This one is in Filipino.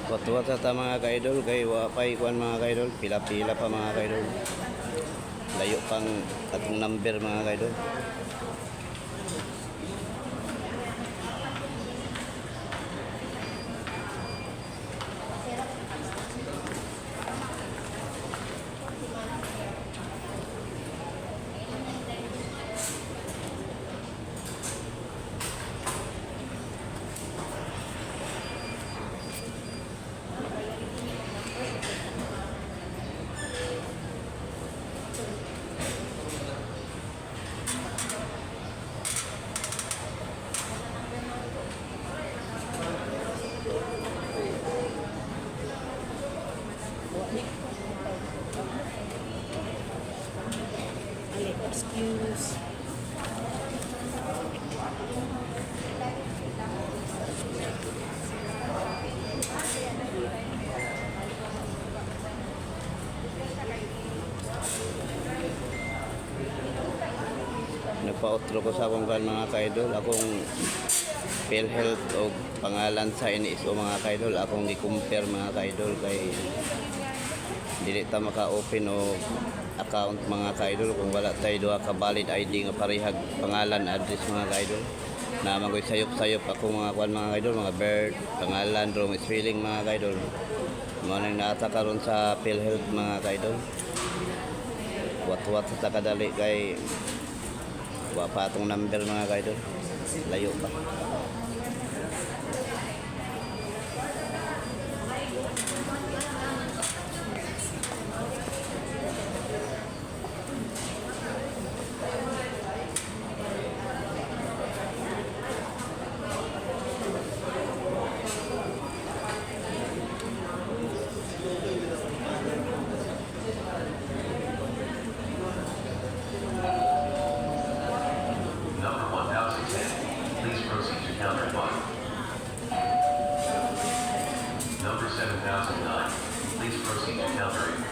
Wat-wat ta mga ka-idol kay wapay kuan mga ka-idol, pila-pila pa mga ka-idol. Layo pang atong number mga ka-idol. Excuse. Nagpa-outro ko sa akong kan mga ka-idol, akong PhilHealth o pangalan sa NSO mga ka-idol, akong gi-compare mga ka-idol kay dili ta maka-open o account mga ka-idol kung wala tayo duha ka valid ID nga parehag pangalan, address mga ka-idol. Na magoy sayop-sayop ako mga kuan mga ka-idol, mga birth, pangalan, wrong spelling mga ka-idol. Mao nang naata karon sa PhilHealth mga ka-idol. Wat-wat sa kadali kay wa pa atong number mga ka-idol. Layo pa. Number 1010, please proceed to counter 1. Number 7009, please proceed to counter 8.